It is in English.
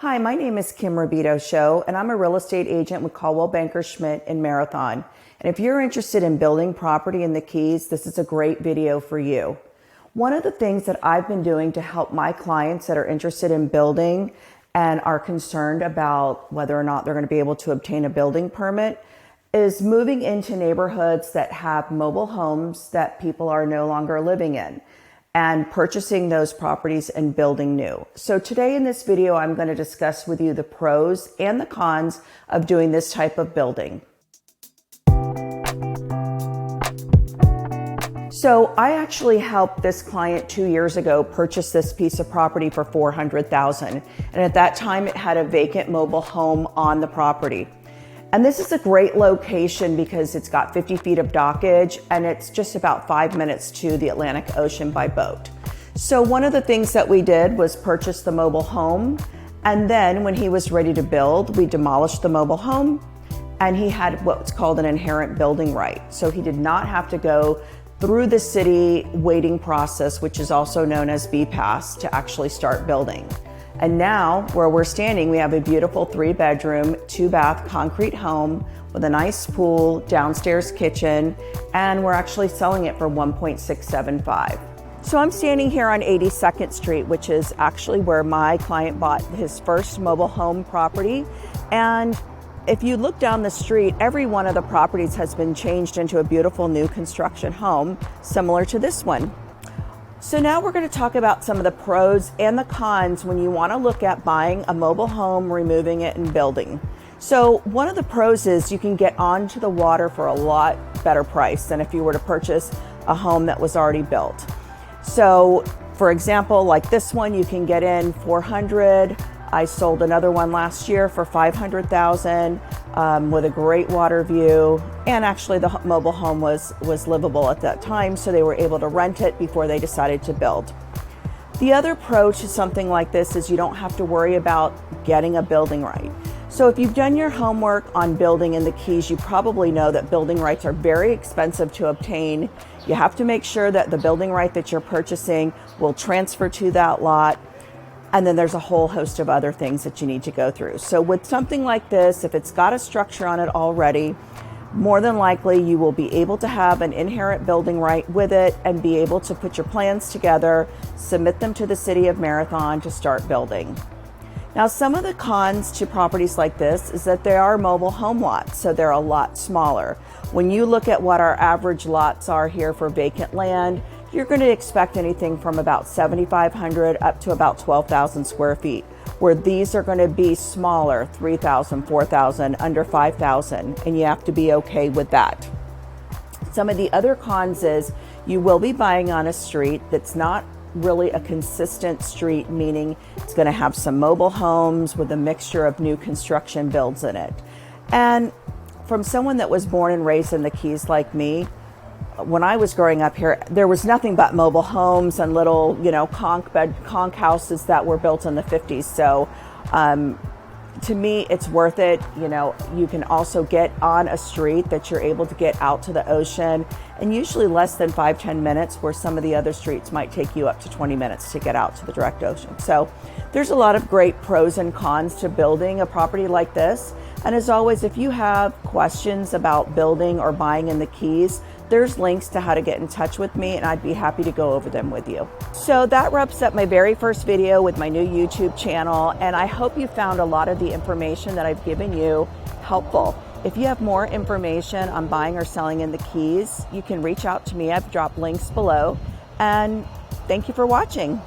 Hi, my name is Kim Rabito Show, and I'm a real estate agent with Coldwell Banker Schmitt in Marathon. And if you're interested in building property in the Keys, this is a great video for you. One of the things that I've been doing to help my clients that are interested in building and are concerned about whether or not they're going to be able to obtain a building permit is moving into neighborhoods that have mobile homes that people are no longer living in, and purchasing those properties and building new. So today in this video, I'm going to discuss with you the pros and the cons of doing this type of building. So I actually helped this client 2 years ago purchase this piece of property for $400,000. And at that time, it had a vacant mobile home on the property. And this is a great location because it's got 50 feet of dockage and it's just about 5 minutes to the Atlantic Ocean by boat. So one of the things that we did was purchase the mobile home. And then when he was ready to build, we demolished the mobile home and he had what's called an inherent building right. So he did not have to go through the city waiting process, which is also known as BPass, to actually start building. And now, where we're standing, we have a beautiful 3-bedroom, 2-bath concrete home with a nice pool, downstairs kitchen, and we're actually selling it for $1.675. So I'm standing here on 82nd Street, which is actually where my client bought his first mobile home property. And if you look down the street, every one of the properties has been changed into a beautiful new construction home, similar to this one. So now we're going to talk about some of the pros and the cons when you want to look at buying a mobile home, removing it, and building. So one of the pros is you can get onto the water for a lot better price than if you were to purchase a home that was already built. So for example, like this one, you can get in $400,000. I sold another one last year for $500,000 with a great water view. And actually the mobile home was livable at that time, so they were able to rent it before they decided to build. The other pro to something like this is you don't have to worry about getting a building right. So if you've done your homework on building in the Keys, you probably know that building rights are very expensive to obtain. You have to make sure that the building right that you're purchasing will transfer to that lot. And then there's a whole host of other things that you need to go through. So with something like this, if it's got a structure on it already, more than likely you will be able to have an inherent building right with it and be able to put your plans together, submit them to the city of Marathon to start building. Now, some of the cons to properties like this is that they are mobile home lots, so they're a lot smaller. When you look at what our average lots are here for vacant land, you're going to expect anything from about 7,500 up to about 12,000 square feet, where these are going to be smaller, 3,000, 4,000, under 5,000, and you have to be okay with that. Some of the other cons is you will be buying on a street that's not really a consistent street, meaning it's going to have some mobile homes with a mixture of new construction builds in it. And from someone that was born and raised in the Keys like me, when I was growing up here, there was nothing but mobile homes and little, conch houses that were built in the 50s. So to me, it's worth it. You can also get on a street that you're able to get out to the ocean, and usually less than 5-10 minutes, where some of the other streets might take you up to 20 minutes to get out to the direct ocean. So there's a lot of great pros and cons to building a property like this. And as always, if you have questions about building or buying in the Keys, there's links to how to get in touch with me, and I'd be happy to go over them with you. So that wraps up my very first video with my new YouTube channel, and I hope you found a lot of the information that I've given you helpful. If you have more information on buying or selling in the Keys, you can reach out to me. I've dropped links below, and thank you for watching.